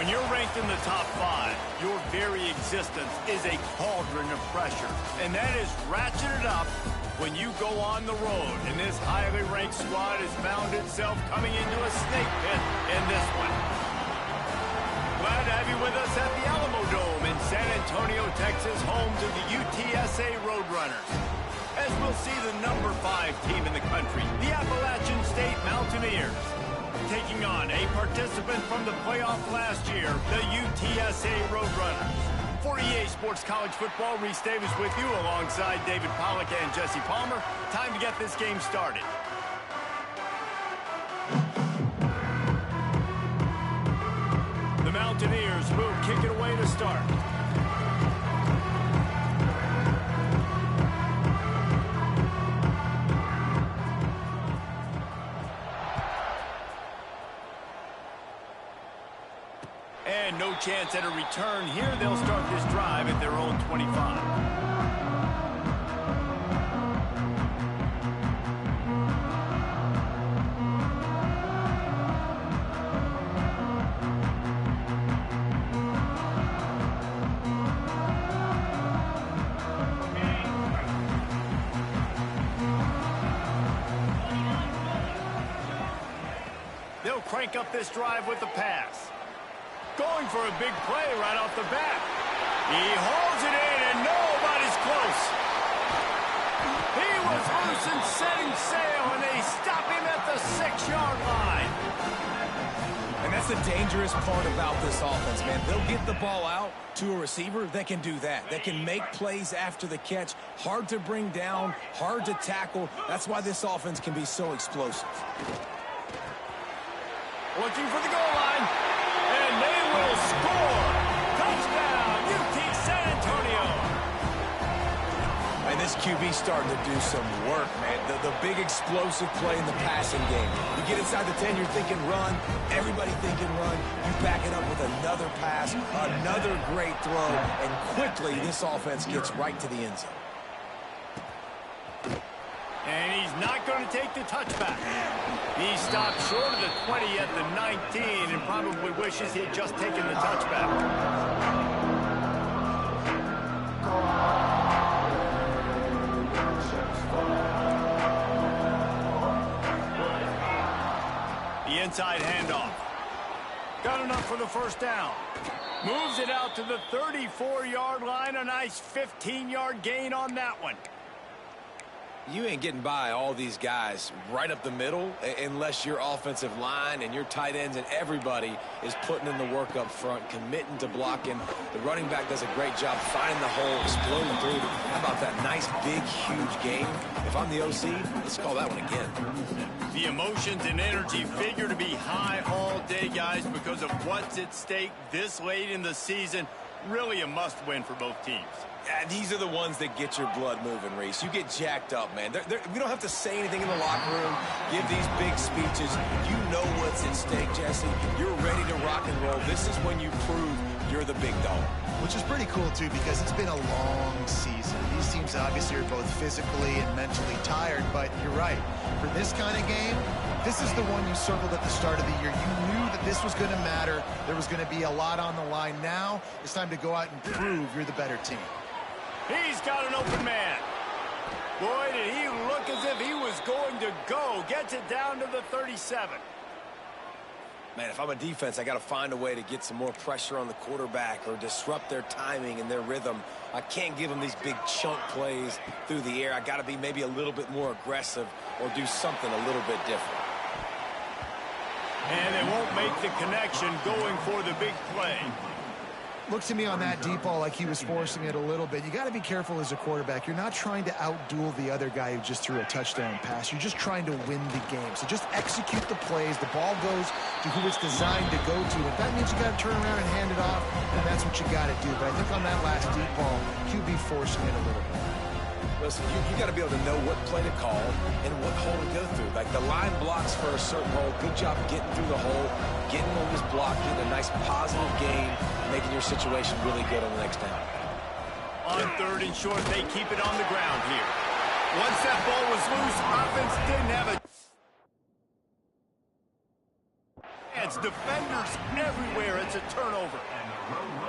When you're ranked in the top 5, your very existence is a cauldron of pressure. And that is ratcheted up when you go on the road. And this highly ranked squad has found itself coming into a snake pit in this one. Glad to have you with us at the Alamo Dome in San Antonio, Texas, home to the UTSA Roadrunners. As we'll see the number 5 team in the country, the Appalachian State Mountaineers, taking on a participant from the playoff last year, the UTSA Roadrunners. For EA Sports College Football, Reese Davis with you alongside David Pollack and Jesse Palmer. Time to get this game started. The Mountaineers will kick it away to start. And no chance at a return here. They'll start this drive at their own 25. They'll crank up this drive with the pass. Going for a big play right off the bat. He hauls it in, and nobody's close. He was loose and setting sail, and they stop him at the 6-yard line. And that's the dangerous part about this offense, man. They'll get the ball out to a receiver that can do that. That can make plays after the catch. Hard to bring down, hard to tackle. That's why this offense can be so explosive. Looking for the goal line. And they will score. Touchdown, UT San Antonio. And this QB starting to do some work, man. The big explosive play in the passing game. You get inside the 10, you're thinking run. Everybody thinking run. You back it up with another pass, another great throw, and quickly this offense gets right to the end zone. And he's not going to take the touchback. He stopped short of the 20 at the 19 and probably wishes he had just taken the touchback. The inside handoff. Got enough for the first down. Moves it out to the 34-yard line. A nice 15-yard gain on that one. You ain't getting by all these guys right up the middle unless your offensive line and your tight ends and everybody is putting in the work up front, committing to blocking. The running back does a great job finding the hole, exploding through. How about that nice, big, huge game? If I'm the OC, let's call that one again. The emotions and energy figure to be high all day, guys, because of what's at stake this late in the season. Really a must-win for both teams. Yeah, these are the ones that get your blood moving, Reese. You get jacked up, man. We don't have to say anything in the locker room, give these big speeches. You know what's at stake, Jesse. You're ready to rock and roll. This is when you prove you're the big dog. Which is pretty cool, too, because it's been a long season. These teams obviously are both physically and mentally tired, but you're right. For this kind of game, this is the one you circled at the start of the year. You knew that this was going to matter. There was going to be a lot on the line. Now it's time to go out and prove you're the better team. He's got an open man. Boy, did he look as if he was going to go. Gets it down to the 37. Man, if I'm a defense, I got to find a way to get some more pressure on the quarterback or disrupt their timing and their rhythm. I can't give them these big chunk plays through the air. I got to be maybe a little bit more aggressive or do something a little bit different. And they won't make the connection going for the big play. Looks to me on that deep ball like he was forcing it a little bit. You got to be careful as a quarterback. You're not trying to outduel the other guy who just threw a touchdown pass. You're just trying to win the game. So just execute the plays. The ball goes to who it's designed to go to. If that means you got to turn around and hand it off, then that's what you got to do. But I think on that last deep ball, QB forcing it a little bit. Listen, you got to be able to know what play to call and what hole to go through. Like the line blocks for a certain hole. Good job getting through the hole, getting what was blocked, getting a nice positive gain, making your situation really good on the next down. On third and short, they keep it on the ground here. Once that ball was loose, offense didn't have a chance finds defenders everywhere. It's a turnover.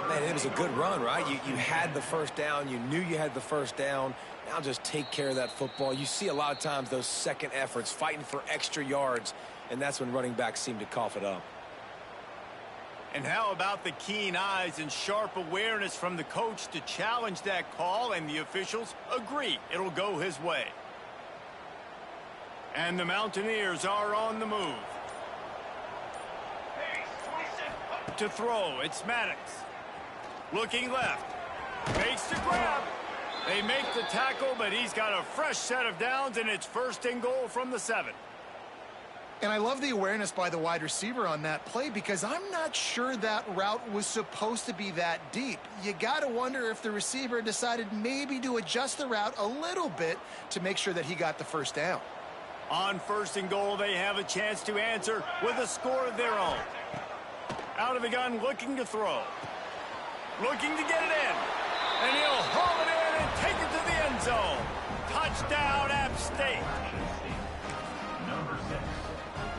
Man, it was a good run, right? You had the first down. You knew you had the first down. Now just take care of that football. You see a lot of times those second efforts fighting for extra yards, and that's when running backs seem to cough it up. And how about the keen eyes and sharp awareness from the coach to challenge that call, and the officials agree it'll go his way. And the Mountaineers are on the move. To throw, it's Maddox. Looking left. Makes the grab. They make the tackle, but he's got a fresh set of downs, and it's 1st and goal from the 7. And I love the awareness by the wide receiver on that play, because I'm not sure that route was supposed to be that deep. You got to wonder if the receiver decided maybe to adjust the route a little bit to make sure that he got the first down. On 1st and goal, they have a chance to answer with a score of their own. Out of the gun, looking to throw. Looking to get it in. And he'll haul it in and take it to the end zone. Touchdown, App State.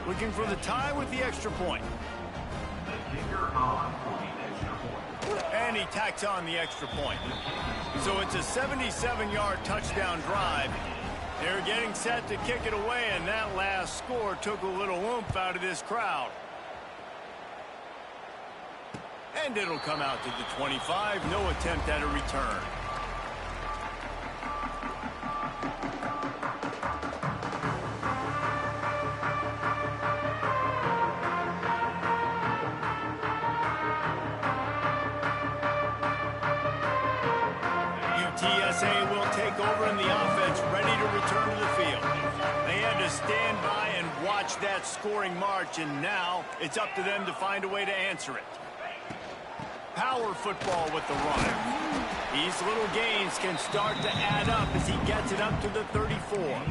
Looking for the tie with the extra point. And he tacks on the extra point. So it's a 77-yard touchdown drive. They're getting set to kick it away, and that last score took a little oomph out of this crowd. And it'll come out to the 25. No attempt at a return. UTSA will take over in the offense, ready to return to the field. They had to stand by and watch that scoring march, and now it's up to them to find a way to answer it. Power football with the run. These little gains can start to add up as he gets it up to the 34.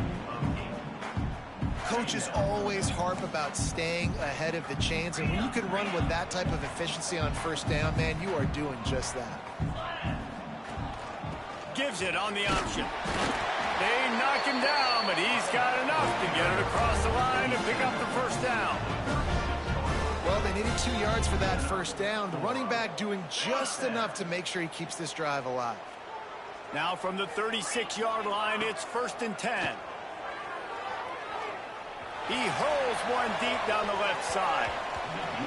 Coaches always harp about staying ahead of the chains, and when you can run with that type of efficiency on 1st down, man, you are doing just that. Gives it on the option. They knock him down, but he's got enough to get it across the line and pick up the 1st down. Well, they needed 2 yards for that 1st down. The running back doing just enough to make sure he keeps this drive alive. Now from the 36-yard line, it's 1st and 10. He hurls one deep down the left side.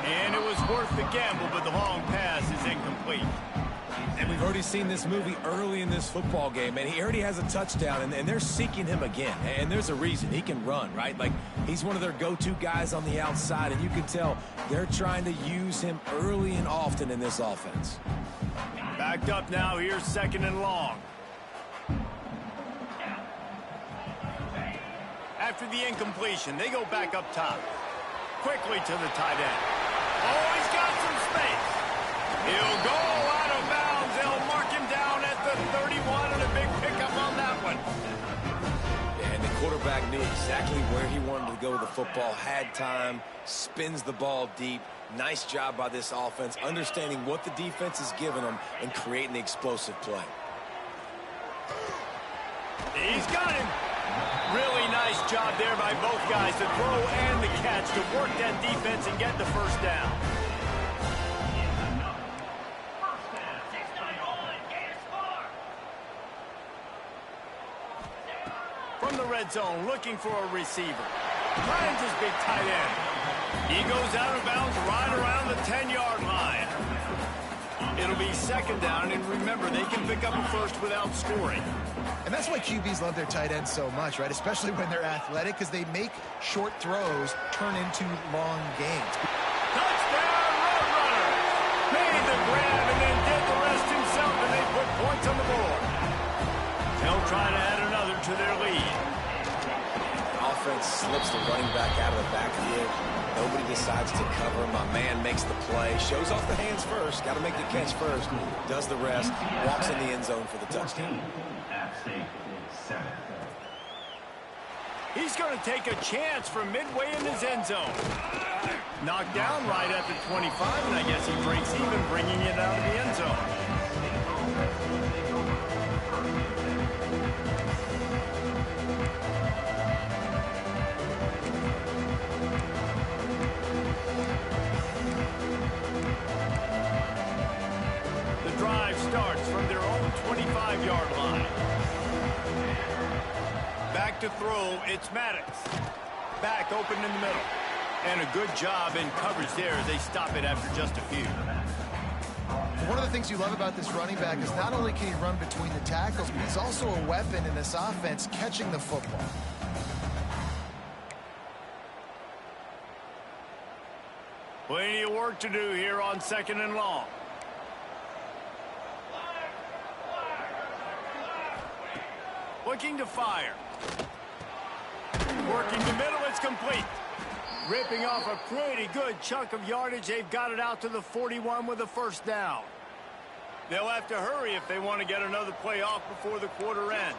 And it was worth the gamble, but the long pass is incomplete. And we've already seen this movie early in this football game, and he already has a touchdown, and they're seeking him again. And there's a reason. He can run, right? Like, he's one of their go-to guys on the outside, and you can tell they're trying to use him early and often in this offense. Backed up now. Here's 2nd and long. After the incompletion, they go back up top. Quickly to the tight end. Oh, he's got some space. He'll go out of bounds. They'll mark him down at the 31, and a big pickup on that one. And the quarterback knew exactly where he wanted to go with the football, had time, spins the ball deep. Nice job by this offense, understanding what the defense is giving them and creating the explosive play. He's got him. Really nice job there by both guys, the throw and the catch, to work that defense and get the 1st down. From the red zone, looking for a receiver. Finds his big tight end. He goes out of bounds right around the 10-yard line. It'll be 2nd down, and remember, they can pick up a 1st without scoring. And that's why QBs love their tight ends so much, right? Especially when they're athletic, because they make short throws turn into long gains. Touchdown, Roadrunner! Made the grab and then did the rest himself, and they put points on the board. They'll try to add another to their lead. Offense slips the running back out of the backfield. Nobody decides to cover. My man makes the play. Shows off the hands first. Got to make the catch first. Does the rest. Walks in the end zone for the touchdown. He's going to take a chance from midway in his end zone. Knocked down right at the 25, and I guess he breaks even, bringing it out of the end zone. It's Maddox. Back open in the middle. And a good job in coverage there as they stop it after just a few. One of the things you love about this running back is not only can he run between the tackles, but he's also a weapon in this offense catching the football. Plenty of work to do here on 2nd and long. Looking to fire. Working the middle, it's complete. Ripping off a pretty good chunk of yardage. They've got it out to the 41 with a first down. They'll have to hurry if they want to get another play off before the quarter ends.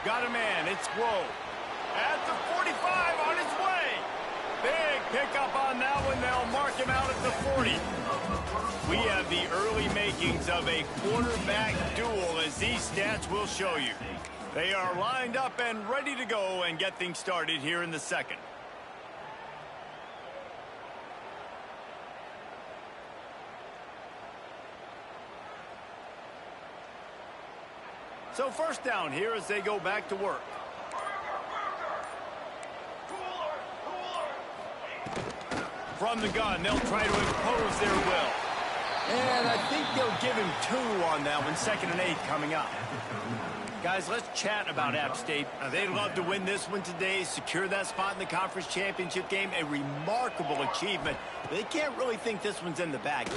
Got a man, it's Woe. At the 45, on his way. Big pickup on that one. They'll mark him out at the 40. We have the early makings of a quarterback duel, as these stats will show you. They are lined up and ready to go and get things started here in the second. So first down here as they go back to work. From the gun, they'll try to impose their will. And I think they'll give him 2 on that one. 2nd and 8 coming up. Guys, let's chat about App State. They'd love to win this one today, secure that spot in the conference championship game. A remarkable achievement. They can't really think this one's in the bag.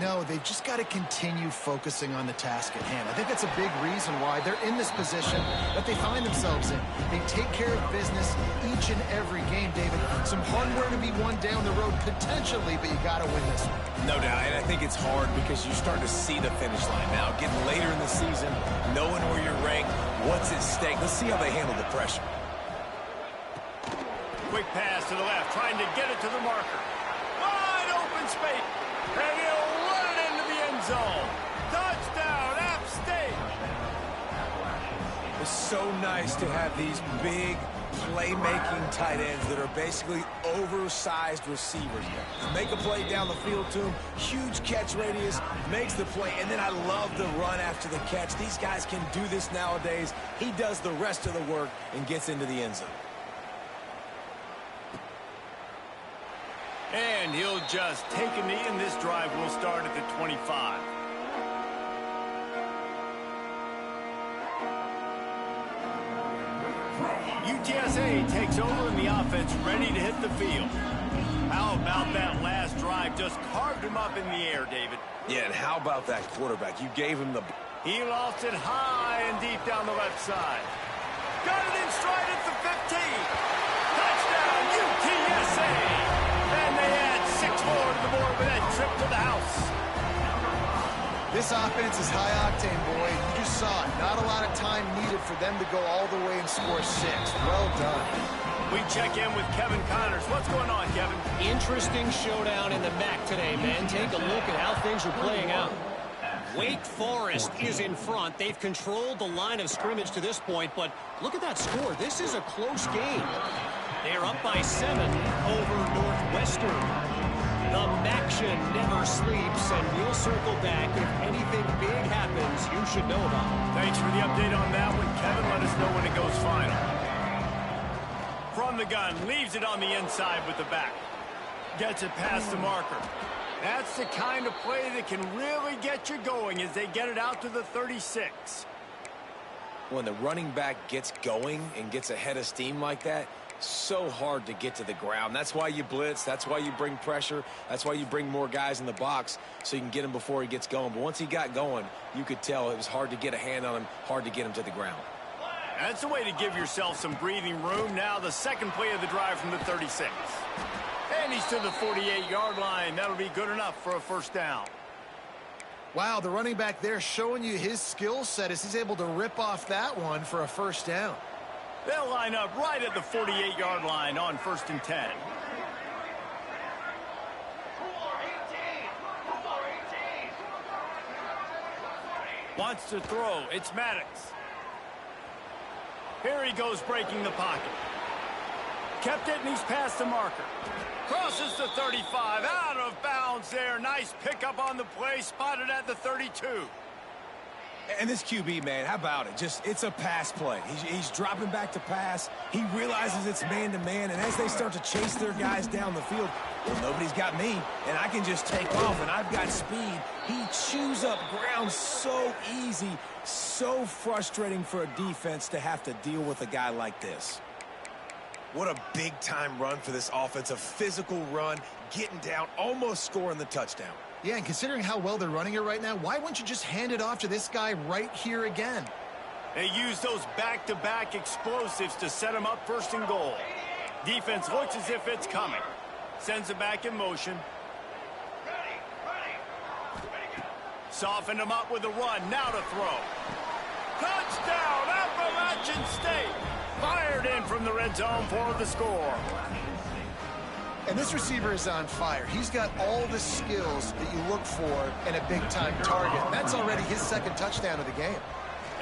No, they've just got to continue focusing on the task at hand. I think that's a big reason why they're in this position that they find themselves in. They take care of business each and every game, David. Some hardware to be won down the road potentially, but you got to win this one. No doubt, and I think it's hard because you start to see the finish line now. Getting later in the season, knowing where you're ranked, what's at stake. Let's see how they handle the pressure. Quick pass to the left, trying to get it to the marker. Wide open space, and he'll run it into the end zone. Touchdown, App State. It's so nice to have these big playmaking tight ends that are basically oversized receivers. Make a play down the field to him, huge catch radius, makes the play, and then I love the run after the catch. These guys can do this nowadays. He does the rest of the work and gets into the end zone. And he'll just take a knee, and this drive will start at the 25. UTSA takes over in the offense, ready to hit the field. How about that last drive? Just carved him up in the air, David. Yeah, and how about that quarterback? You gave him the... He lost it high and deep down the left side. Got it in stride at the 15. Touchdown, UTSA! And they add 6 more to the board with that trip to the house. This offense is high octane, boy. You just saw it. Not a lot of time needed for them to go all the way and score 6. Well done. We check in with Kevin Connors. What's going on, Kevin? Interesting showdown in the MAC today, man. Take a look at how things are playing out. Wake Forest is in front. They've controlled the line of scrimmage to this point, but look at that score. This is a close game. They're up by 7 over Northwestern. The MACtion never sleeps, and we'll circle back. If anything big happens, you should know about it. Thanks for the update on that one, Kevin. Let us know when it goes final. From the gun, leaves it on the inside with the back. Gets it past the marker. That's the kind of play that can really get you going as they get it out to the 36. When the running back gets going and gets ahead of steam like that, so hard to get to the ground. That's why you blitz. That's why you bring pressure. That's why you bring more guys in the box so you can get him before he gets going. But once he got going, you could tell it was hard to get a hand on him, hard to get him to the ground. That's a way to give yourself some breathing room. Now the second play of the drive from the 36. And he's to the 48-yard line. That'll be good enough for a first down. Wow, the running back there showing you his skill set as he's able to rip off that one for a first down. They'll line up right at the 48-yard line on 1st and 10. Wants to throw. It's Maddox. Here he goes breaking the pocket. Kept it, and he's past the marker. Crosses the 35. Out of bounds there. Nice pickup on the play. Spotted at the 32. And this QB, man, how about it? It's a pass play. He's dropping back to pass. He realizes it's man-to-man, and as they start to chase their guys down the field, well, nobody's got me, and I can just take off, and I've got speed. He chews up ground so easy, so frustrating for a defense to have to deal with a guy like this. What a big-time run for this offense, a physical run, getting down, almost scoring the touchdown. Yeah, and considering how well they're running it right now, why wouldn't you just hand it off to this guy right here again? They use those back-to-back explosives to set them up first and goal. Defense looks as if it's coming. Sends it back in motion. Softened them up with a run. Now to throw. Touchdown, Appalachian State. Fired in from the red zone for the score. And this receiver is on fire. He's got all the skills that you look for in a big-time target. That's already his second touchdown of the game.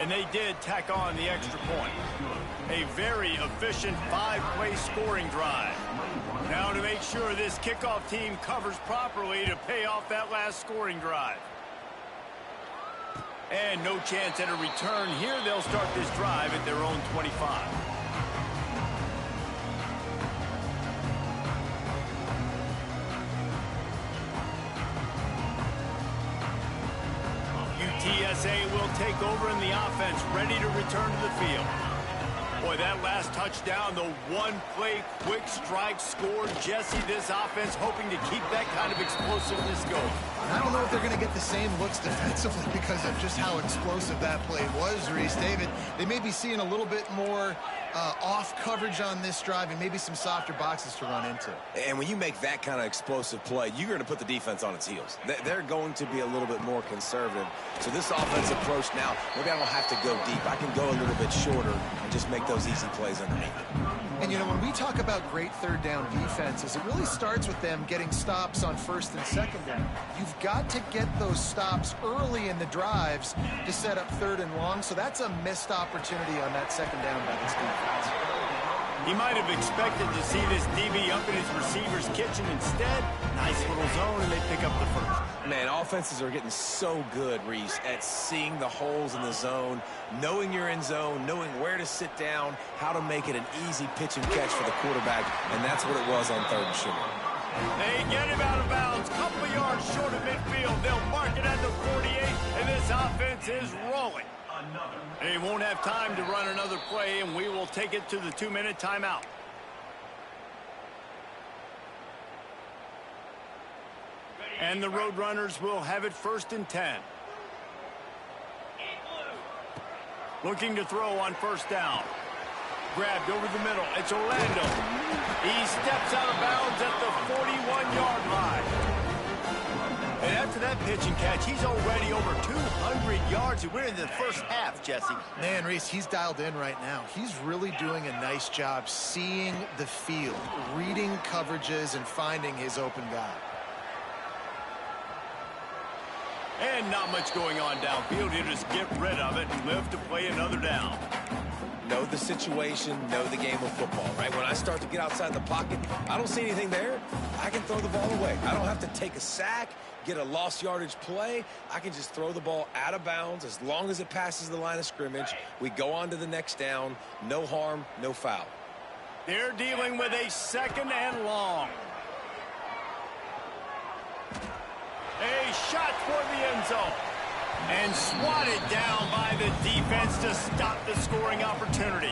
And they did tack on the extra point. A very efficient 5-play scoring drive. Now to make sure this kickoff team covers properly to pay off that last scoring drive. And no chance at a return here. They'll start this drive at their own 25. TSA will take over in the offense, ready to return to the field. Boy, that last touchdown, the one-play quick strike score. Jesse, this offense hoping to keep that kind of explosiveness going. I don't know if they're going to get the same looks defensively because of just how explosive that play was, Reese. David, they may be seeing a little bit more off coverage on this drive and maybe some softer boxes to run into. And when you make that kind of explosive play, you're going to put the defense on its heels. They're going to be a little bit more conservative. So this offensive approach now, maybe I don't have to go deep. I can go a little bit shorter and just make those easy plays underneath it. And, you know, when we talk about great third down defenses, it really starts with them getting stops on first and second down. You've got to get those stops early in the drives to set up third and long, so that's a missed opportunity on that second down by this defense. He might have expected to see this DB up in his receiver's kitchen. Instead, nice little zone, and they pick up the first. Man, offenses are getting so good, Reese, at seeing the holes in the zone, knowing you're in zone, knowing where to sit down, how to make it an easy pitch and catch for the quarterback, and that's what it was on third and short. They get him out of bounds, couple of yards short of midfield. They'll mark it at the 48, and this offense is rolling. They won't have time to run another play, and we will take it to the 2-minute timeout. And the Roadrunners will have it first and 10. Looking to throw on first down. Grabbed over the middle. It's Orlando. He steps out of bounds at the 41-yard line. And after that pitch and catch, he's already over 200 yards. We're in the first half, Jesse. Man, Reese, he's dialed in right now. He's really doing a nice job seeing the field, reading coverages, and finding his open guy. And not much going on downfield. He'll just get rid of it and live to play another down. Know the situation, know the game of football, right? When I start to get outside the pocket, I don't see anything there. I can throw the ball away. I don't have to take a sack, get a lost yardage play. I can just throw the ball out of bounds as long as it passes the line of scrimmage. We go on to the next down. No harm, no foul. They're dealing with a second and long. A shot toward the end zone. And swatted down by the defense to stop the scoring opportunity.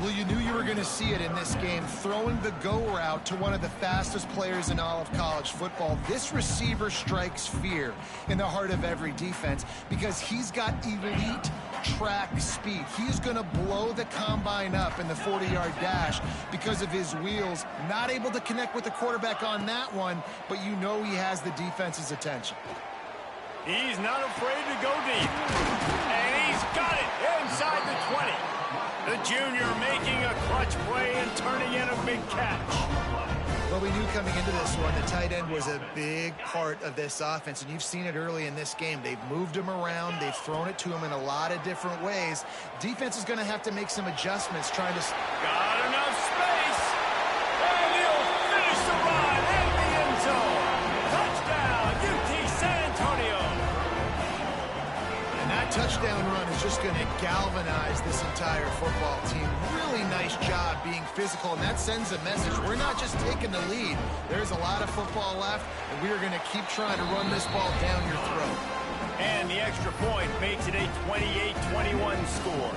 Well, you knew you were going to see it in this game, throwing the go route to one of the fastest players in all of college football. This receiver strikes fear in the heart of every defense because he's got elite track speed. He's going to blow the combine up in the 40-yard dash because of his wheels. Not able to connect with the quarterback on that one, but you know he has the defense's attention. He's not afraid to go deep. And he's got it inside the 20. The junior making a clutch play and turning in a big catch. Well, we knew coming into this one, the tight end was a big part of this offense, and you've seen it early in this game. They've moved him around. They've thrown it to him in a lot of different ways. Defense is going to have to make some adjustments trying to... Got enough space. And he'll finish the run in the end zone. Touchdown, UT San Antonio. And that touchdown touchdown run is just going to galvanize this entire football team. Really nice job being physical, and that sends a message. We're not just taking the lead. There's a lot of football left, and we are going to keep trying to run this ball down your throat. And the extra point makes it a 28-21 score.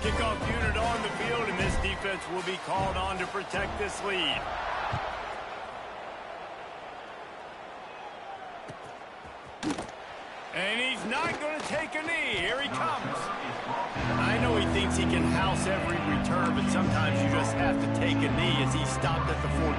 Kickoff unit on the field, and this defense will be called on to protect this lead. And he's not going to take a knee. Here he comes. I know he thinks he can house every return, but sometimes you just have to take a knee as he stopped at the 14.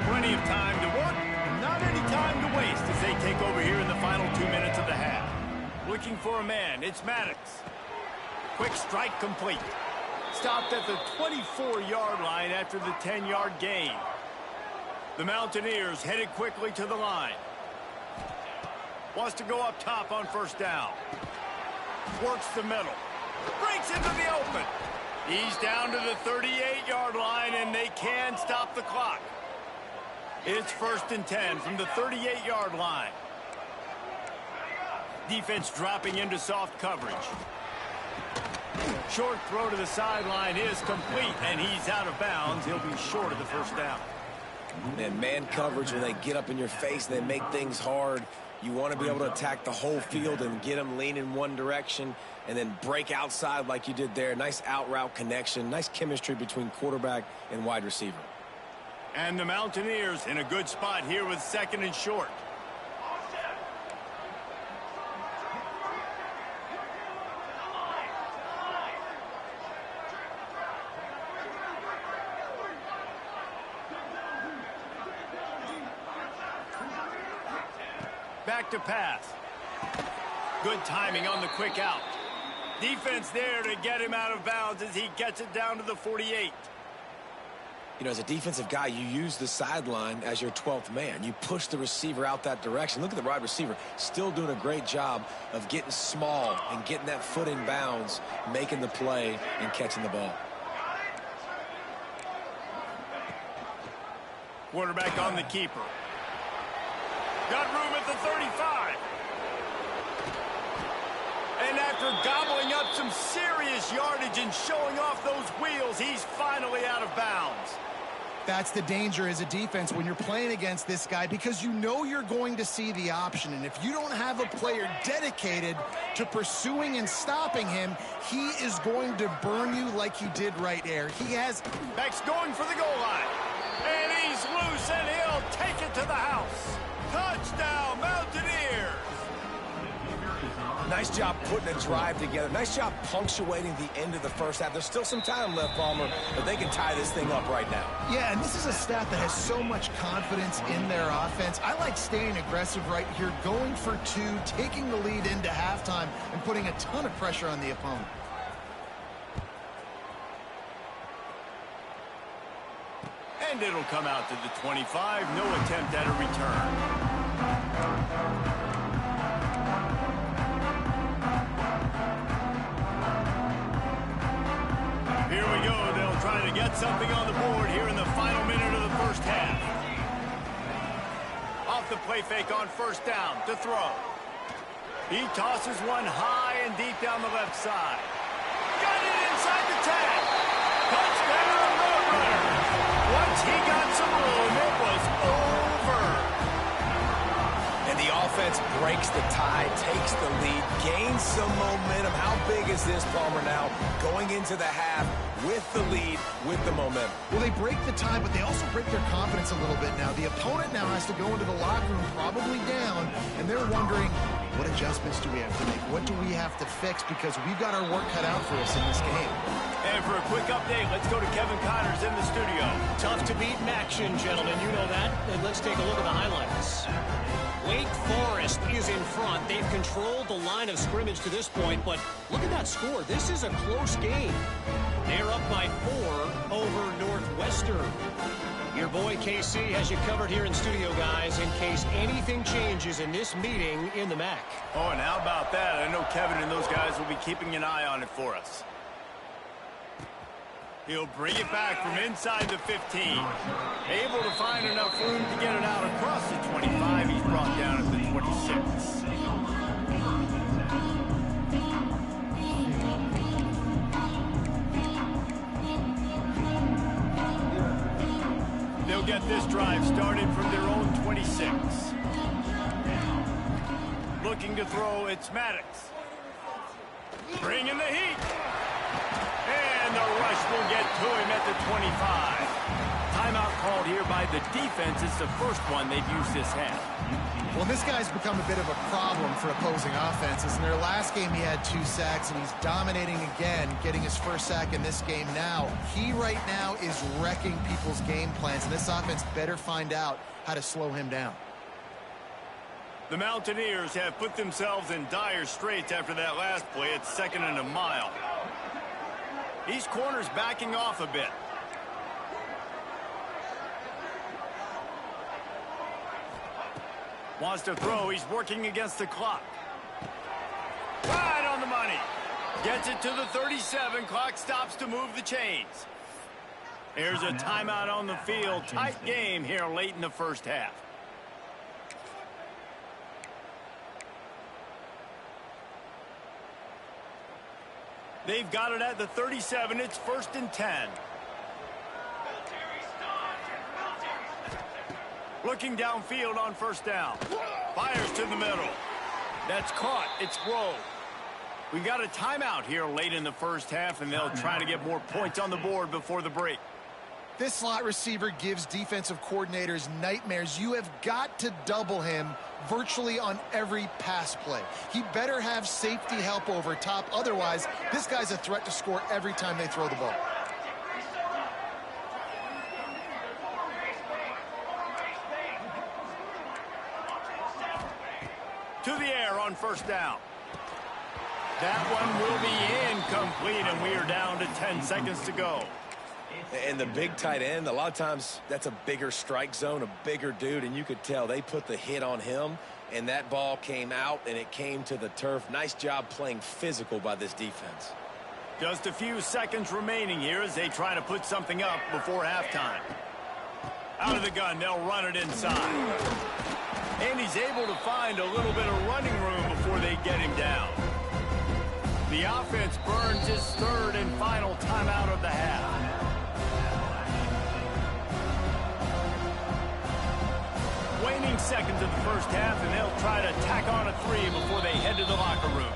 Plenty of time to work, not any time to waste as they take over here in the final 2 minutes of the half. Looking for a man, it's Maddox. Quick strike complete. Stopped at the 24-yard line after the 10-yard gain. The Mountaineers headed quickly to the line. Wants to go up top on first down. Works the middle. Breaks into the open. He's down to the 38-yard line, and they can stop the clock. It's 1st and 10 from the 38-yard line. Defense dropping into soft coverage. Short throw to the sideline is complete, and he's out of bounds. He'll be short of the first down. And man coverage, when they get up in your face, they make things hard. You want to be able to attack the whole field and get them leaning one direction and then break outside like you did there. Nice out route connection, nice chemistry between quarterback and wide receiver. And the Mountaineers in a good spot here with 2nd and short. Back to pass. Good timing on the quick out. Defense there to get him out of bounds as he gets it down to the 48. You know, as a defensive guy, you use the sideline as your 12th man. You push the receiver out that direction. Look at the wide receiver, still doing a great job of getting small and getting that foot in bounds, making the play and catching the ball. Quarterback on the keeper. Got room at the 35. And after gobbling up some serious yardage and showing off those wheels, he's finally out of bounds. That's the danger as a defense when you're playing against this guy, because you know you're going to see the option. And if you don't have a player dedicated to pursuing and stopping him, he is going to burn you like he did right there. He has... Beck's going for the goal line. And he's loose, and he'll take it to the house. Touchdown, Mountaineers! Nice job putting a drive together. Nice job punctuating the end of the first half. There's still some time left, Palmer, but they can tie this thing up right now. Yeah, and this is a staff that has so much confidence in their offense. I like staying aggressive right here, going for 2, taking the lead into halftime, and putting a ton of pressure on the opponent. And it'll come out to the 25. No attempt at a return. Here we go. They'll try to get something on the board here in the final minute of the first half. Off the play fake on first down to throw. He tosses one high and deep down the left side. Got it inside the 10. Touchdown, Roadrunner. Once he got some room, it was over. And the offense breaks the tie, takes the lead, gains some momentum. How big is this, Palmer, now going into the half with the lead, with the momentum? Well, they break the tie, but they also break their confidence a little bit now. The opponent now has to go into the locker room probably down, and they're wondering, what adjustments do we have to make? What do we have to fix? Because we've got our work cut out for us in this game. And for a quick update, let's go to Kevin Connors in the studio. Tough to beat in action, gentlemen. You know that. And let's take a look at the highlights. Wake Forest is in front. They've controlled the line of scrimmage to this point, but look at that score. This is a close game. They're up by 4 over Northwestern. Your boy KC has you covered here in studio, guys, in case anything changes in this meeting in the MAC. Oh, and how about that? I know Kevin and those guys will be keeping an eye on it for us. He'll bring it back from inside the 15. Able to find enough room to get it out across the 25. He's brought down at the 26. They'll get this drive started from their own 26. Looking to throw, it's Maddox. Bringing the heat. And the rush will get to him at the 25. Timeout called here by the defense. It's the first one they've used this half. Well, this guy's become a bit of a problem for opposing offenses. In their last game, he had 2 sacks, and he's dominating again, getting his first sack in this game now. He right now is wrecking people's game plans, and this offense better find out how to slow him down. The Mountaineers have put themselves in dire straits after that last play. It's 2nd and a mile. These corners backing off a bit. Wants to throw. He's working against the clock. Right on the money. Gets it to the 37. Clock stops to move the chains. There's a timeout on the field. Tight game here late in the first half. They've got it at the 37. It's 1st and 10. Looking downfield on 1st down. Fires to the middle. That's caught. It's Grove. We've got a timeout here late in the first half, and they'll try to get more points on the board before the break. This slot receiver gives defensive coordinators nightmares. You have got to double him virtually on every pass play. He better have safety help over top. Otherwise, this guy's a threat to score every time they throw the ball. To the air on 1st down. That one will be incomplete, and we are down to 10 seconds to go. And the big tight end, a lot of times that's a bigger strike zone, a bigger dude, and you could tell they put the hit on him, and that ball came out, and it came to the turf. Nice job playing physical by this defense. Just a few seconds remaining here as they try to put something up before halftime. Out of the gun, they'll run it inside. And he's able to find a little bit of running room before they get him down. The offense burns his 3rd and final timeout of the half. Waning seconds of the first half, and they'll try to tack on a 3 before they head to the locker room.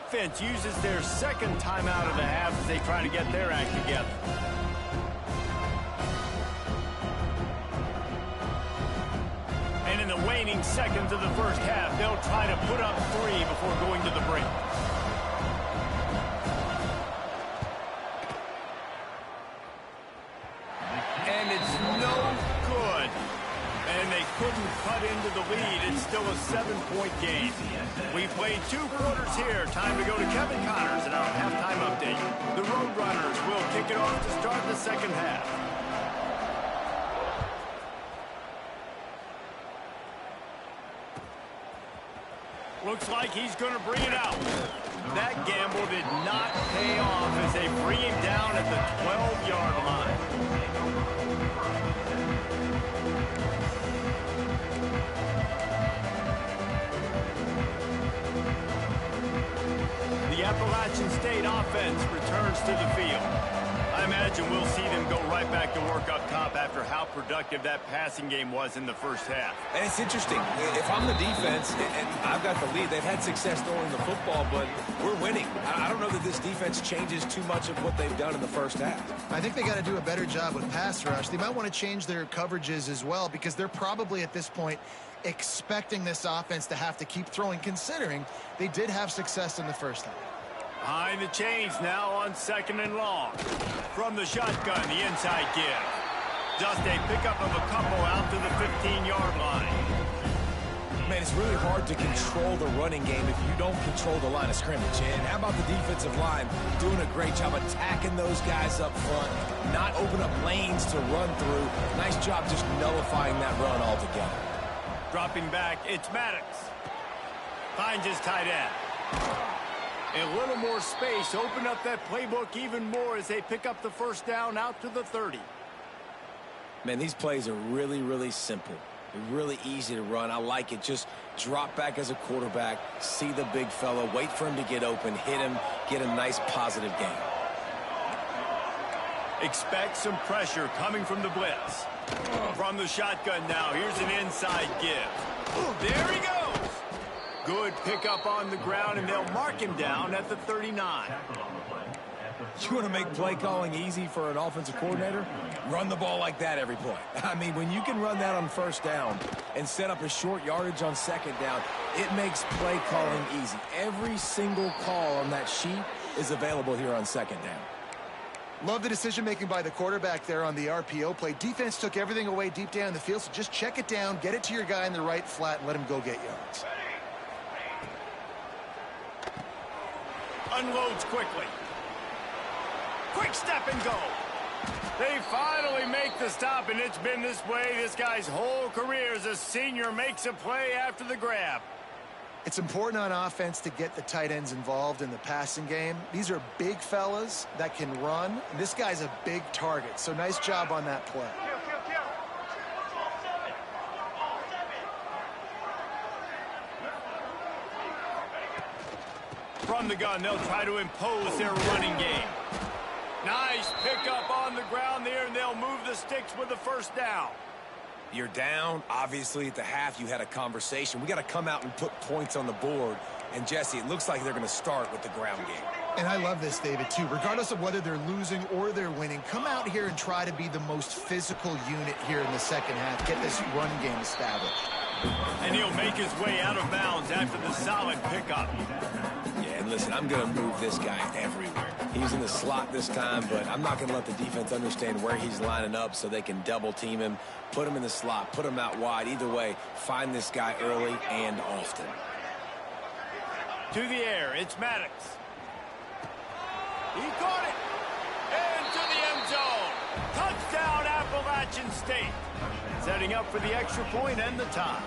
Offense uses their 2nd timeout of the half as they try to get their act together. And in the waning seconds of the first half, they'll try to put up 3 before going to the break. And it's no good. And they couldn't cut into the lead. It's still a 7-point game. We played 2 quarters here. Time to go to Kevin Connors and our halftime update. The Roadrunners will kick it off to start the second half. Looks like he's going to bring it out. That gamble did not pay off as they bring him down at the 12-yard line. The Appalachian State offense returns to the field. I imagine stretch, and we'll see them go right back to work up top after how productive that passing game was in the first half. And it's interesting. If I'm the defense and I've got the lead, they've had success throwing the football, but we're winning. I don't know that this defense changes too much of what they've done in the first half. I think they got to do a better job with pass rush. They might want to change their coverages as well, because they're probably at this point expecting this offense to have to keep throwing, considering they did have success in the first half. Behind the chains now on 2nd and long. From the shotgun, the inside give. Just a pickup of a couple out to the 15-yard line. Man, it's really hard to control the running game if you don't control the line of scrimmage. And how about the defensive line doing a great job attacking those guys up front, not open up lanes to run through. Nice job just nullifying that run altogether. Dropping back, it's Maddox. Finds his tight end. A little more space, open up that playbook even more as they pick up the first down out to the 30. Man, these plays are really, really simple. They're really easy to run. I like it. Just drop back as a quarterback, see the big fella, wait for him to get open, hit him, get a nice positive gain. Expect some pressure coming from the blitz. From the shotgun now, here's an inside give. There he goes. Good pickup on the ground, and they'll mark him down at the 39. You want to make play calling easy for an offensive coordinator? Run the ball like that every play. I mean, when you can run that on first down and set up a short yardage on second down, it makes play calling easy. Every single call on that sheet is available here on second down. Love the decision-making by the quarterback there on the RPO play. Defense took everything away deep down the field, so just check it down, get it to your guy in the right flat, and let him go get yards. Unloads quickly. Quick step and go. They finally make the stop, and it's been this way this guy's whole career as a senior. Makes a play after the grab. It's important on offense to get the tight ends involved in the passing game. These are big fellas that can run. And this guy's a big target, so nice job on that play. From the gun, they'll try to impose their running game. Nice pickup on the ground there, and they'll move the sticks with the first down. You're down. Obviously, at the half, you had a conversation. We got to come out and put points on the board. And, Jesse, it looks like they're going to start with the ground game. And I love this, David, too. Regardless of whether they're losing or they're winning, come out here and try to be the most physical unit here in the second half. Get this run game established. And he'll make his way out of bounds after the solid pickup. Yeah, and listen, I'm going to move this guy everywhere. He's in the slot this time, but I'm not going to let the defense understand where he's lining up so they can double team him, put him in the slot, put him out wide. Either way, find this guy early and often. To the air, it's Maddox. He caught it. Into the end zone. Touchdown, Appalachian State. Setting up for the extra point and the tie.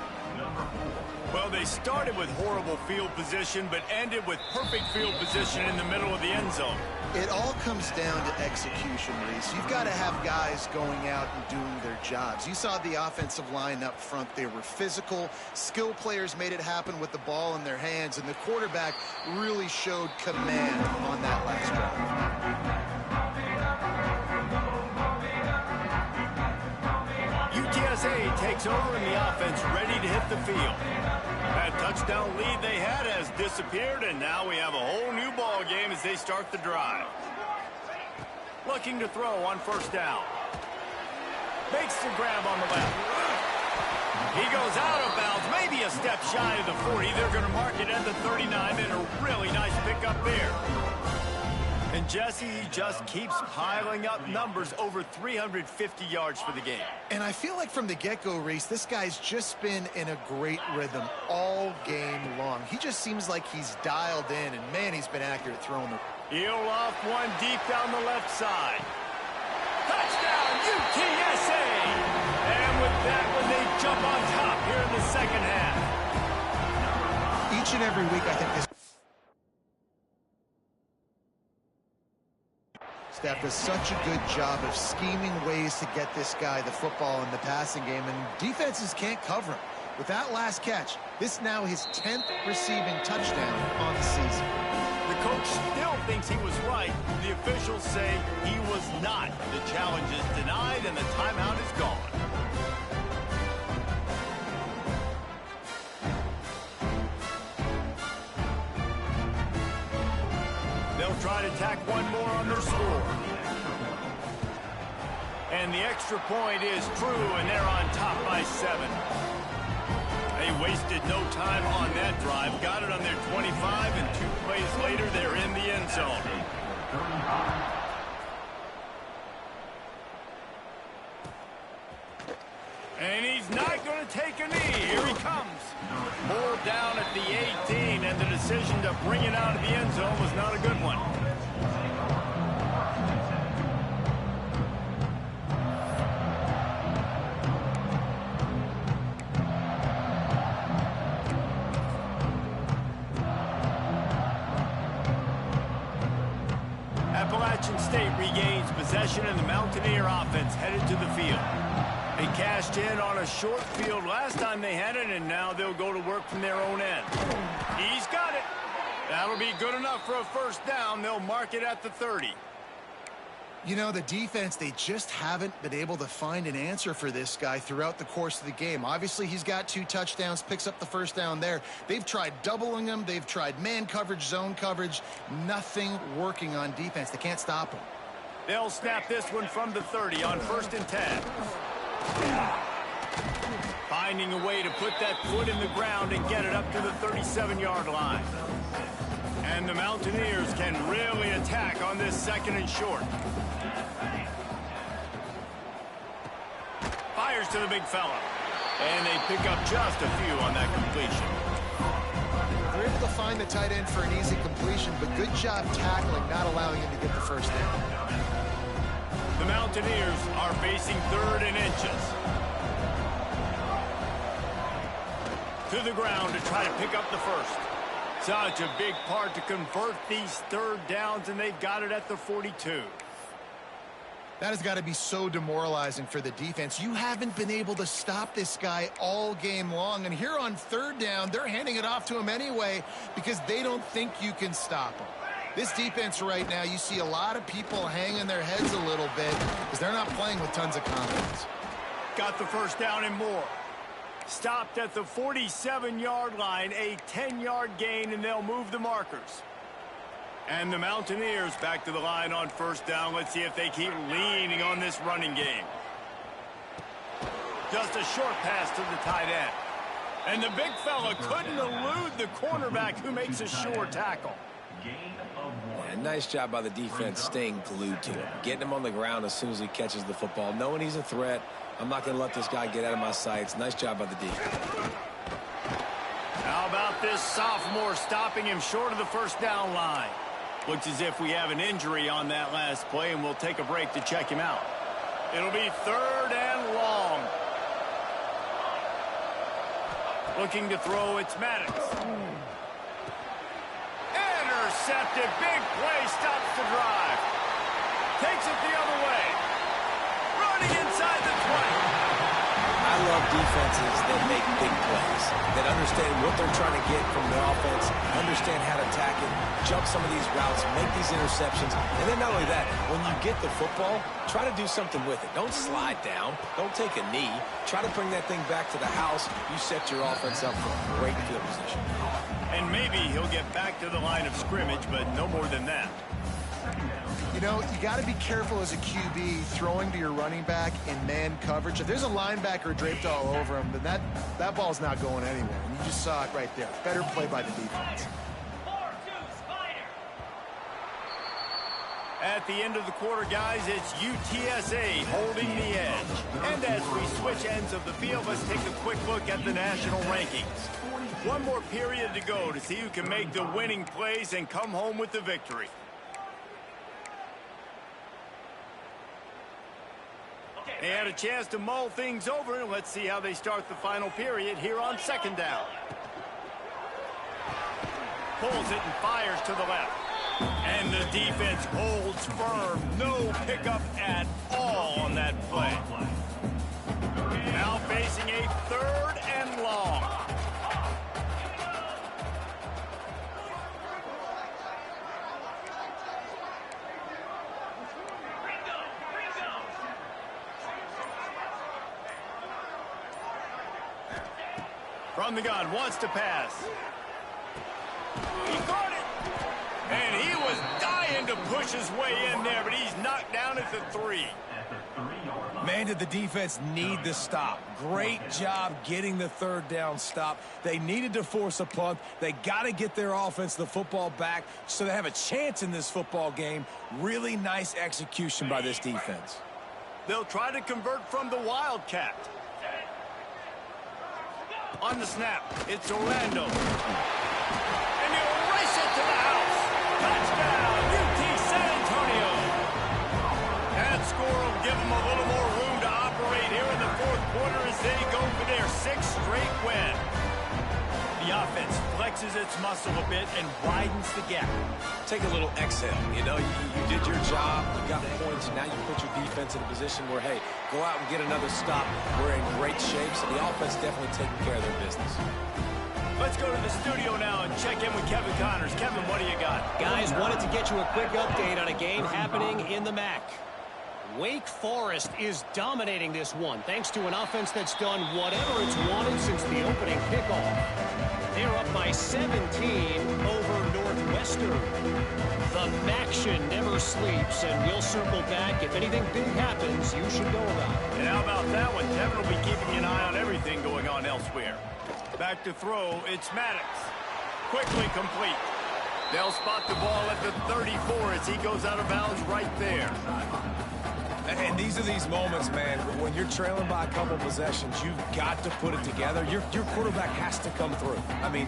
Well, they started with horrible field position, but ended with perfect field position in the middle of the end zone. It all comes down to execution, Reese. You've got to have guys going out and doing their jobs. You saw the offensive line up front. They were physical. Skill players made it happen with the ball in their hands, and the quarterback really showed command on that last drive. UTSA takes over in the offense, ready to hit the field. That touchdown lead they had has disappeared, and now we have a whole new ball game as they start the drive. Looking to throw on first down. Makes the grab on the left. He goes out of bounds, maybe a step shy of the 40. They're going to mark it at the 39, and a really nice pickup there. And Jesse, he just keeps piling up numbers, over 350 yards for the game. And I feel like from the get-go, Reese, this guy's just been in a great rhythm all game long. He just seems like he's dialed in, and man, he's been accurate throwing the... He'll off one deep down the left side. Touchdown, UTSA! And with that one, they jump on top here in the second half. Each and every week, I think this staff does such a good job of scheming ways to get this guy the football in the passing game, and defenses can't cover him. With that last catch, this now his 10th receiving touchdown on the season. The coach still thinks he was right. The officials say he was not. The challenge is denied, and the timeout is gone. They'll try to tack one more on their score. And the extra point is true, and they're on top by 7. They wasted no time on that drive. Got it on their 25, and 2 plays later, they're in the end zone. And he's not going to take a knee. Here he comes. Pulled down at the 18, and the decision to bring it out of the end zone was not a good one. Appalachian State regains possession, and the Mountaineer offense headed to the field. They cashed in on a short field last time they had it, and now they'll go to work from their own end. He's got it. That'll be good enough for a first down. They'll mark it at the 30. You know, the defense, they just haven't been able to find an answer for this guy throughout the course of the game. Obviously, he's got 2 touchdowns, picks up the first down there. They've tried doubling him. They've tried man coverage, zone coverage. Nothing working on defense. They can't stop him. They'll snap this one from the 30 on 1st and 10. Finding a way to put that foot in the ground and get it up to the 37-yard line. And the Mountaineers can really attack on this 2nd and short. Fires to the big fella. And they pick up just a few on that completion. They're able to find the tight end for an easy completion, but good job tackling, not allowing him to get the first down. The Mountaineers are facing 3rd and inches. To the ground to try to pick up the first. Such a big part to convert these 3rd downs, and they've got it at the 42. That has got to be so demoralizing for the defense. You haven't been able to stop this guy all game long, and here on 3rd down, they're handing it off to him anyway because they don't think you can stop him. This defense right now, you see a lot of people hanging their heads a little bit because they're not playing with tons of confidence. Got the first down and more. Stopped at the 47-yard line, a 10-yard gain, and they'll move the markers. And the Mountaineers back to the line on 1st down. Let's see if they keep leaning on this running game. Just a short pass to the tight end. And the big fella couldn't elude the cornerback who makes a sure tackle. Yeah, nice job by the defense staying glued to him. Getting him on the ground as soon as he catches the football. Knowing he's a threat. I'm not going to let this guy get out of my sights. Nice job by the defense. How about this sophomore stopping him short of the 1st down line? Looks as if we have an injury on that last play, and we'll take a break to check him out. It'll be 3rd and long. Looking to throw, it's Maddox. Intercepted, big play, stops the drive. Takes it the other way. Running inside the 20. I love defenses that make big plays, that understand what they're trying to get from the offense, understand how to attack it, jump some of these routes, make these interceptions, and then not only that, when you get the football, try to do something with it. Don't slide down. Don't take a knee. Try to bring that thing back to the house. You set your offense up for a great field position. And maybe he'll get back to the line of scrimmage, but no more than that. You know, you got to be careful as a QB throwing to your running back in man coverage. If there's a linebacker draped all over him, then that ball's not going anywhere. And you just saw it right there. Better play by the defense. At the end of the quarter, guys, it's UTSA holding the edge. And as we switch ends of the field, let's take a quick look at the national rankings. One more period to go to see who can make the winning plays and come home with the victory. They had a chance to mull things over, and let's see how they start the final period here on 2nd down. Pulls it and fires to the left. And the defense holds firm. No pickup at all on that play. Now facing a 3rd and long. From the gun, wants to pass. He caught it. And he was dying to push his way in there, but he's knocked down at the 3. Man, did the defense need the stop. Great job getting the third down stop. They needed to force a punt. They got to get their offense the football back so they have a chance in this football game. Really nice execution by this defense. They'll try to convert from the Wildcat. On the snap, it's Orlando. And he'll race it to the house. Touchdown, UT San Antonio. That score will give them a little more room to operate here in the fourth quarter as they go for their 6th straight win. The offense flexes its muscle a bit and widens the gap. Take a little exhale. You know, you did your job. You got points. Now you put your defense in a position where, hey, go out and get another stop. We're in great shape, so the offense definitely taking care of their business. Let's go to the studio now and check in with Kevin Connors. Kevin, what do you got? Guys, wanted to get you a quick update on a game happening in the MAC. Wake Forest is dominating this one, thanks to an offense that's done whatever it's wanted since the opening kickoff. They're up by 17 over Northwestern. The MACtion never sleeps, and we'll circle back. If anything big happens, you should know about it. And how about that one? Kevin will be keeping an eye on everything going on elsewhere. Back to throw, it's Maddox. Quickly complete. They'll spot the ball at the 34 as he goes out of bounds right there. And these are these moments, man, when you're trailing by a couple possessions, you've got to put it together. Your quarterback has to come through. I mean,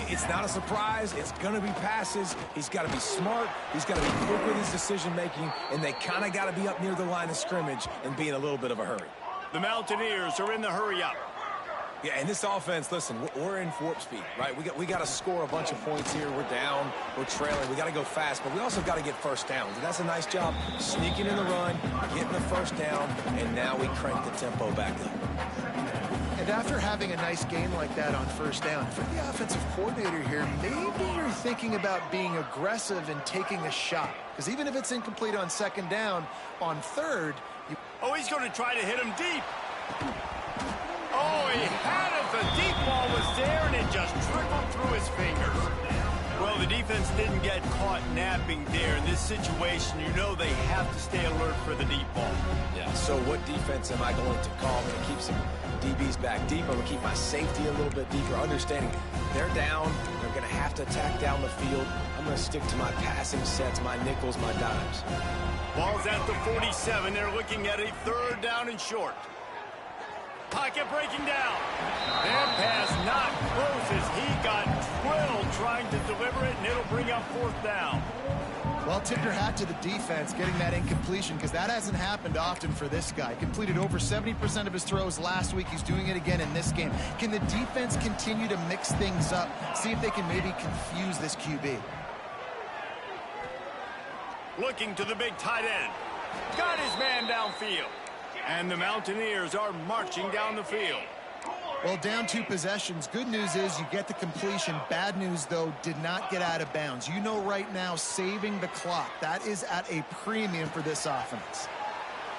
it's not a surprise. It's going to be passes. He's got to be smart. He's got to be quick with his decision-making, and they kind of got to be up near the line of scrimmage and be in a little bit of a hurry. The Mountaineers are in the hurry-up. Yeah, and this offense, listen, we're in warp speed, right? We got to score a bunch of points here. We're down. We're trailing. We got to go fast, but we also got to get first downs. And that's a nice job sneaking in the run, getting the first down, and now we crank the tempo back up. And after having a nice game like that on first down, for the offensive coordinator here, maybe you're thinking about being aggressive and taking a shot. Because even if it's incomplete on second down, on third... Oh, he's going to try to hit him deep. Oh, he had it. The deep ball was there, and it just trickled through his fingers. Well, the defense didn't get caught napping there. In this situation, you know they have to stay alert for the deep ball. Yeah, so what defense am I going to call? I'm going to keep some DBs back deep. I'm going to keep my safety a little bit deeper, understanding they're down. They're going to have to attack down the field. I'm going to stick to my passing sets, my nickels, my dimes. Ball's at the 47. They're looking at a third down and short. Pocket breaking down. Their pass not close as he got drilled trying to deliver it, and it'll bring up fourth down. Well, tip your hat to the defense getting that incompletion, because that hasn't happened often for this guy. Completed over 70% of his throws last week. He's doing it again in this game. Can the defense continue to mix things up? See if they can maybe confuse this QB. Looking to the big tight end. Got his man downfield. And the Mountaineers are marching down the field. Well, down 2 possessions. Good news is you get the completion. Bad news, though, did not get out of bounds. You know right now, saving the clock. That is at a premium for this offense.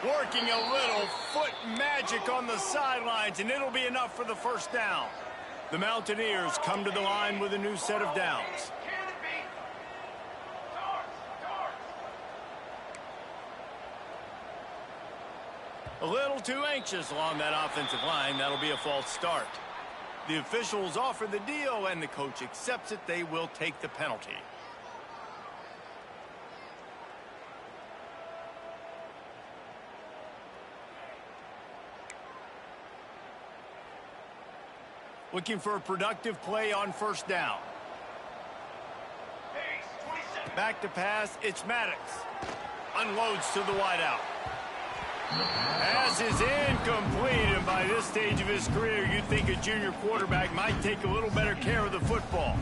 Working a little foot magic on the sidelines, and it'll be enough for the first down. The Mountaineers come to the line with a new set of downs. A little too anxious along that offensive line. That'll be a false start. The officials offer the deal, and the coach accepts it. They will take the penalty. Looking for a productive play on first down. Back to pass, it's Maddox. Unloads to the wideout. Pass is incomplete, and by this stage of his career, you'd think a junior quarterback might take a little better care of the football.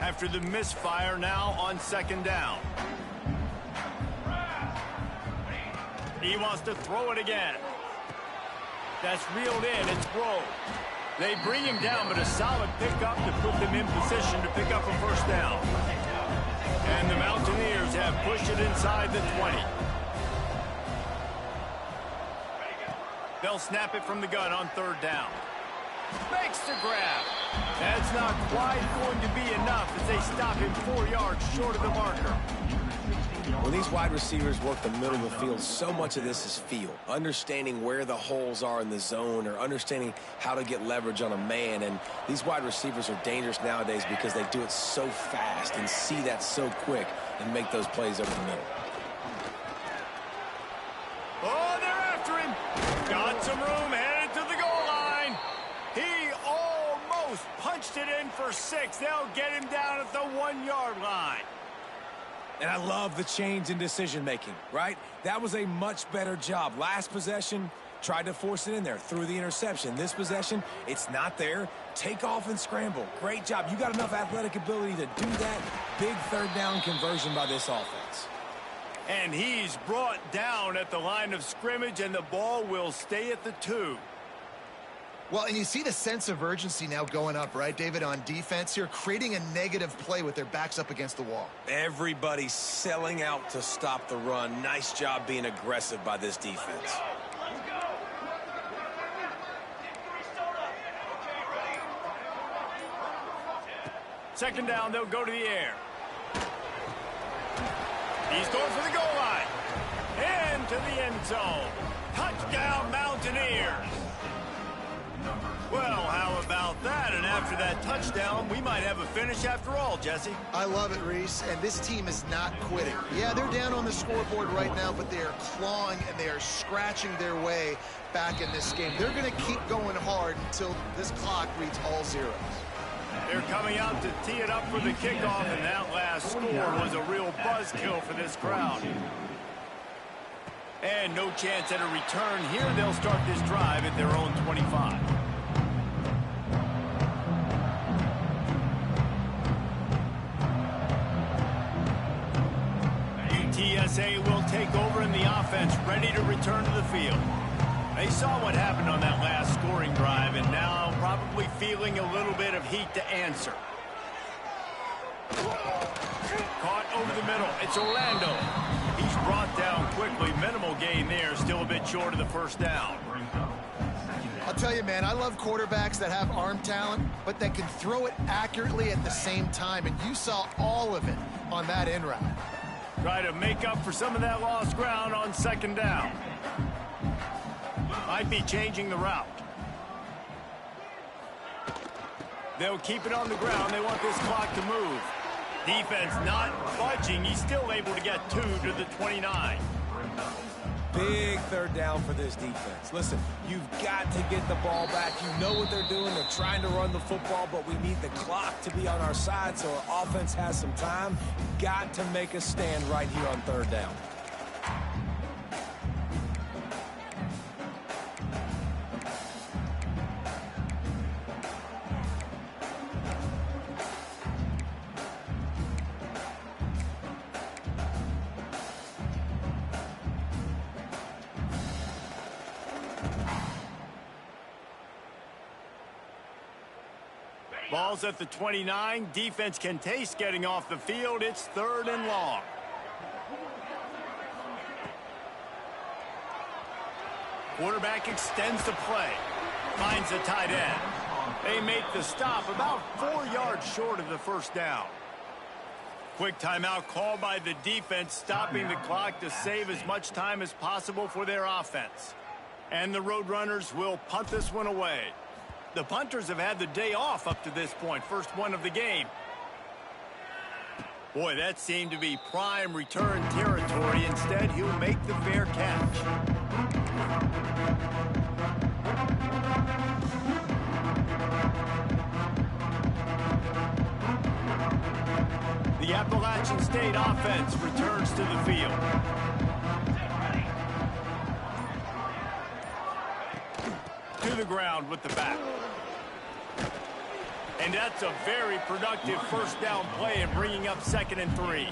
After the misfire, now on second down. He wants to throw it again. That's reeled in, it's Grove. They bring him down, but a solid pickup to put them in position to pick up a first down. And the Mountaineers have pushed it inside the 20. They'll snap it from the gun on third down. Makes the grab. That's not quite going to be enough as they stop him 4 yards short of the marker. When these wide receivers work the middle of the field, so much of this is feel. Understanding where the holes are in the zone or understanding how to get leverage on a man. And these wide receivers are dangerous nowadays because they do it so fast and see that so quick and make those plays over the middle. Oh, they're after him. Got some room, headed to the goal line. He almost punched it in for 6. They'll get him down at the 1-yard line. And I love the change in decision-making, right? That was a much better job. Last possession, tried to force it in there, threw the interception. This possession, it's not there. Take off and scramble. Great job. You got enough athletic ability to do that. Big third down conversion by this offense. And he's brought down at the line of scrimmage, and the ball will stay at the 2. Well, and you see the sense of urgency now going up, right, David, on defense here, creating a negative play with their backs up against the wall. Everybody's selling out to stop the run. Nice job being aggressive by this defense. Second down, they'll go to the air. He's going for the goal line. Into the end zone. Touchdown, Mountaineers. Well, how about that? And after that touchdown, we might have a finish after all, Jesse. I love it, Reese, and this team is not quitting. Yeah, they're down on the scoreboard right now, but they are clawing and they are scratching their way back in this game. They're going to keep going hard until this clock reads all zeros. They're coming out to tee it up for the kickoff, and that last score was a real buzzkill for this crowd. And no chance at a return here. They'll start this drive at their own 25. UTSA will take over in the offense, ready to return to the field. They saw what happened on that last scoring drive, and now probably feeling a little bit of heat to answer. Caught over the middle. It's Orlando. He's brought down quickly. Minimal gain there. Still a bit short of the first down. I'll tell you, man, I love quarterbacks that have arm talent, but that can throw it accurately at the same time, and you saw all of it on that in route. Try to make up for some of that lost ground on second down. Might be changing the route. They'll keep it on the ground. They want this clock to move. Defense not budging. He's still able to get 2 to the 29. Big third down for this defense. Listen, you've got to get the ball back. You know what they're doing. They're trying to run the football, but we need the clock to be on our side so our offense has some time. Got to make a stand right here on third down. Ball's at the 29. Defense can taste getting off the field. It's 3rd and long. Quarterback extends the play. Finds a tight end. They make the stop about 4 yards short of the first down. Quick timeout call by the defense, stopping the clock to save as much time as possible for their offense. And the Roadrunners will punt this one away. The punters have had the day off up to this point. First one of the game. Boy, that seemed to be prime return territory. Instead, he'll make the fair catch. The Appalachian State offense returns to the field. To the ground with the back. And that's a very productive first down play and bringing up 2nd and 3.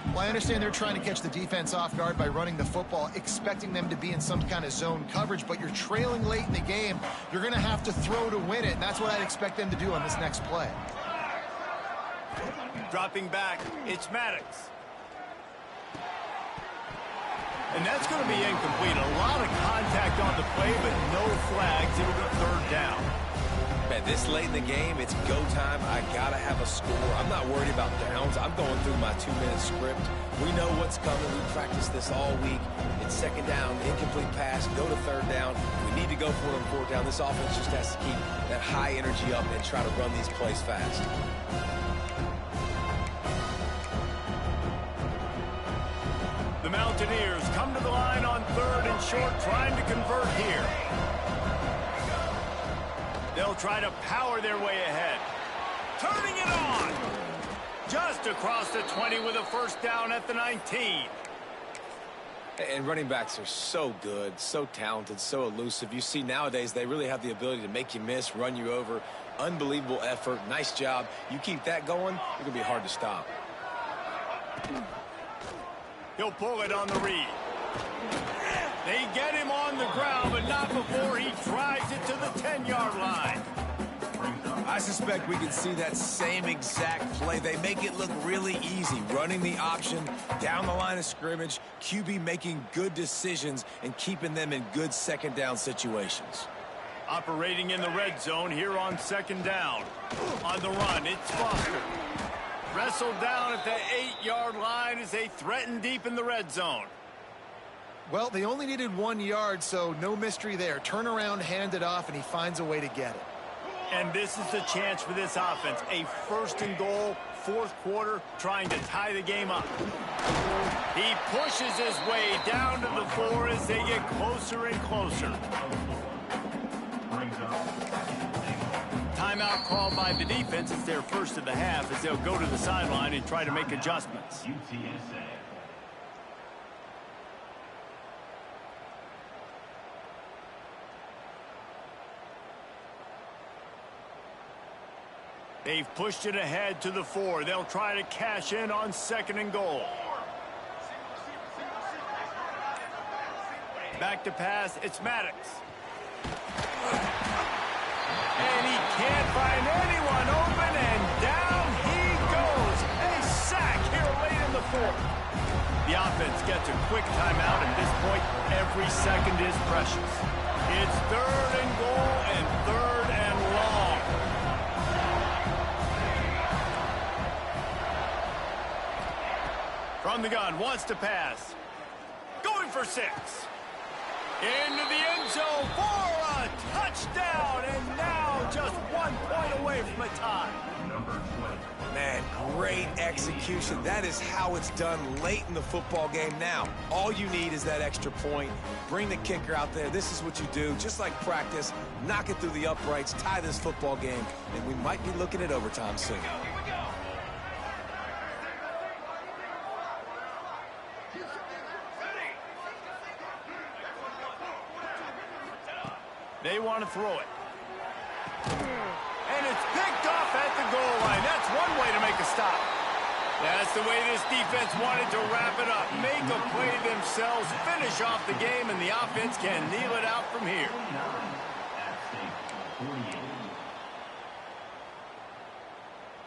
Well, I understand they're trying to catch the defense off guard by running the football, expecting them to be in some kind of zone coverage, but you're trailing late in the game. You're going to have to throw to win it, and that's what I'd expect them to do on this next play. Dropping back, it's Maddox. And that's going to be incomplete. A lot of contact on the play, but no flags. It'll go third down. Man, this late in the game, it's go time. I got to have a score. I'm not worried about downs. I'm going through my 2-minute script. We know what's coming. We practiced this all week. It's second down, incomplete pass, go to third down. We need to go for it on fourth down. This offense just has to keep that high energy up and try to run these plays fast. The Mountaineers come to the line on third and short, trying to convert here. They'll try to power their way ahead. Turning it on. Just across the 20 with a first down at the 19. And running backs are so good, so talented, so elusive. You see nowadays they really have the ability to make you miss, run you over. Unbelievable effort. Nice job. You keep that going, it's going to be hard to stop. He'll pull it on the read. They get him on the ground, but not before he drives it to the 10-yard line. I suspect we can see that same exact play. They make it look really easy, running the option down the line of scrimmage, QB making good decisions and keeping them in good second down situations. Operating in the red zone here on second down. On the run, it's Foster. Wrestled down at the 8-yard line as they threaten deep in the red zone. Well, they only needed 1 yard, so no mystery there. Turn around, hand it off, and he finds a way to get it. And this is the chance for this offense. A first and goal, fourth quarter, trying to tie the game up. He pushes his way down to the 4 as they get closer and closer. Timeout called by the defense. It's their first of the half as they'll go to the sideline and try to make adjustments. They've pushed it ahead to the 4. They'll try to cash in on second and goal. Back to pass, it's Maddox. And he can't find anyone open, and down he goes. A sack here late in the 4th. The offense gets a quick timeout. At this point, every second is precious. It's third and goal and third and long. From the gun, wants to pass. Going for 6. Into the end zone for a touchdown, and now just 1 point away from a tie. Man, great execution. That is how it's done late in the football game. Now, all you need is that extra point. Bring the kicker out there. This is what you do, just like practice. Knock it through the uprights, tie this football game, and we might be looking at overtime soon. They want to throw it. And it's picked off at the goal line. That's one way to make a stop. That's the way this defense wanted to wrap it up. Make a play themselves, finish off the game, and the offense can kneel it out from here.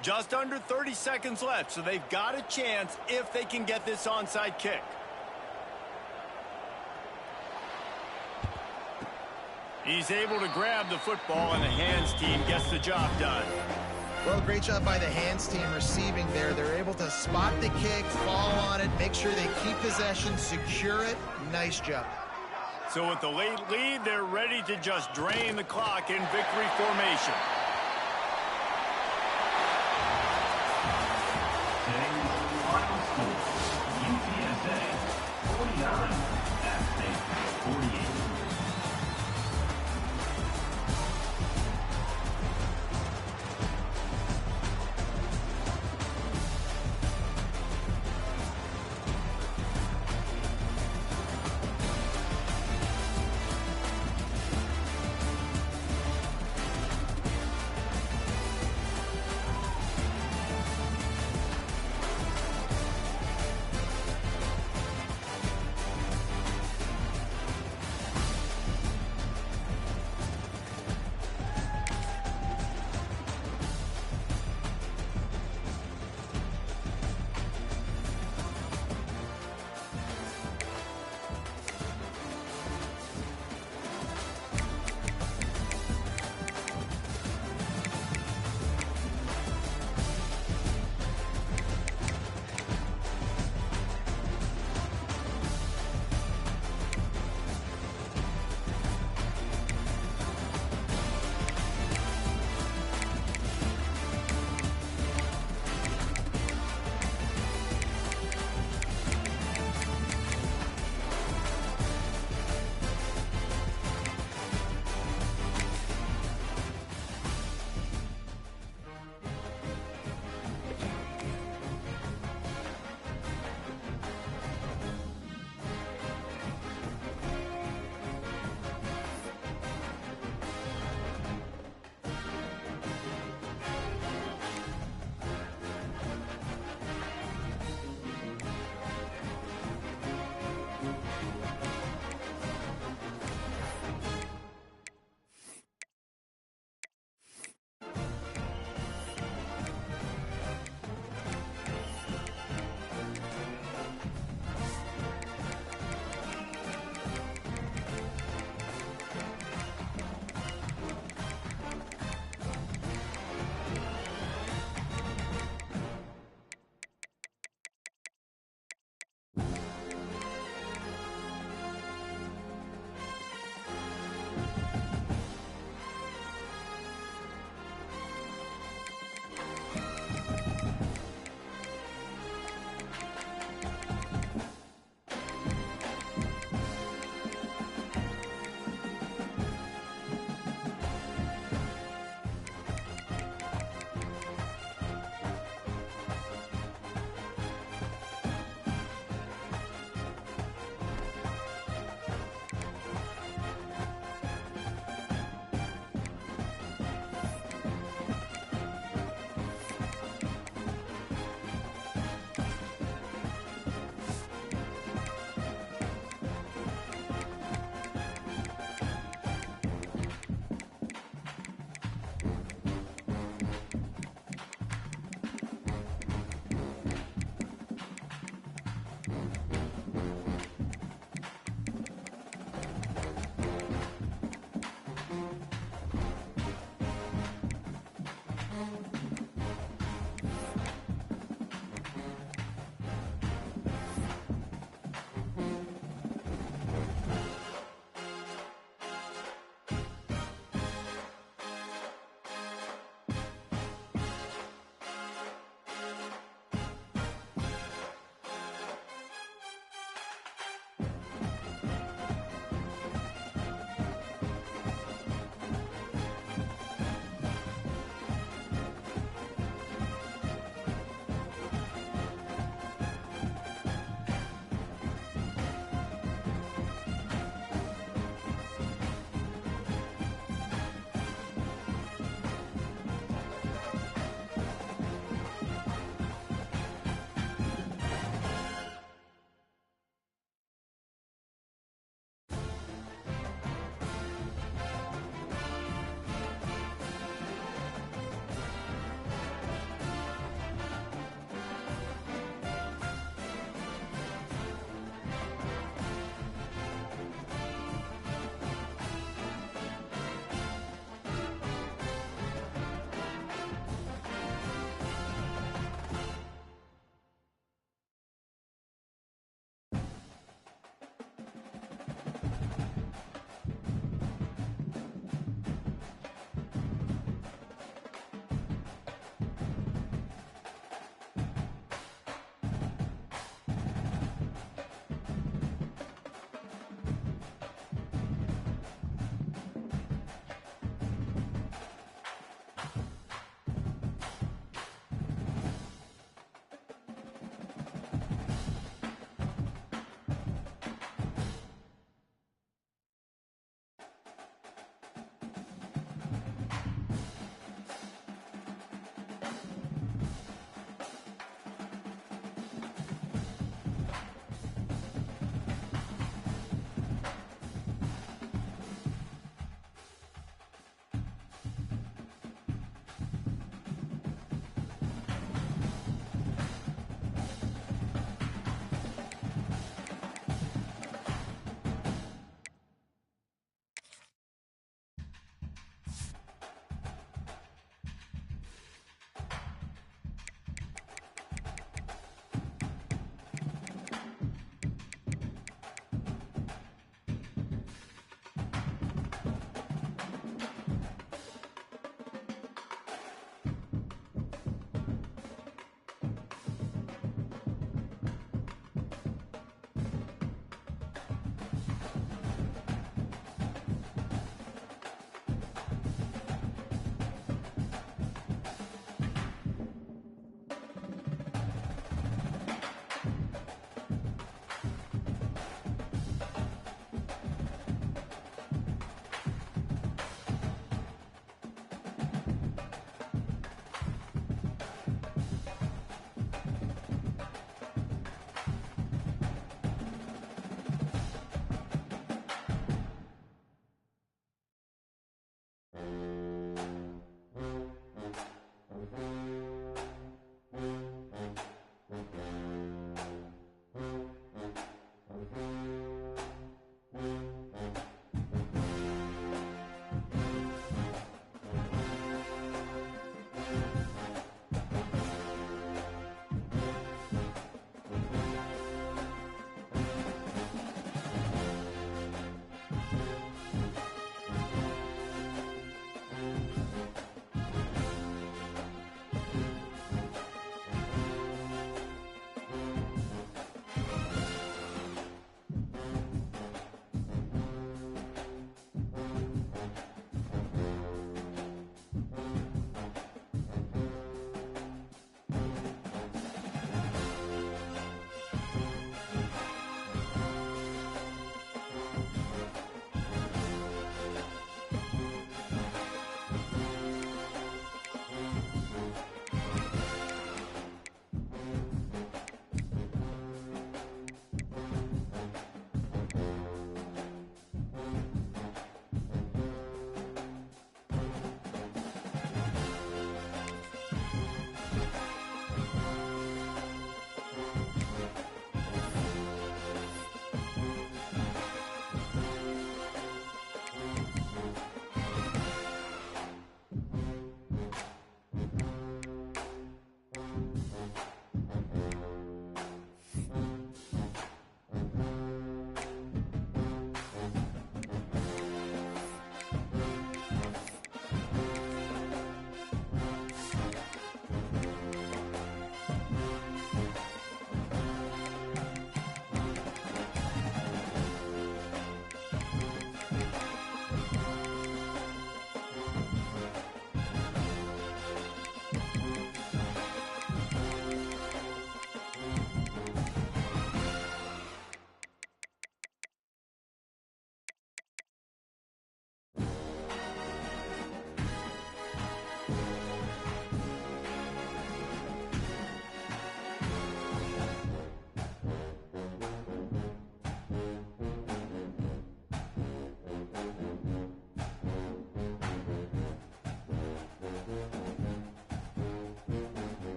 Just under 30 seconds left, so they've got a chance if they can get this onside kick. He's able to grab the football, and the hands team gets the job done. Well, great job by the hands team receiving there. They're able to spot the kick, fall on it, make sure they keep possession, secure it. Nice job. So with the late lead, they're ready to just drain the clock in victory formation.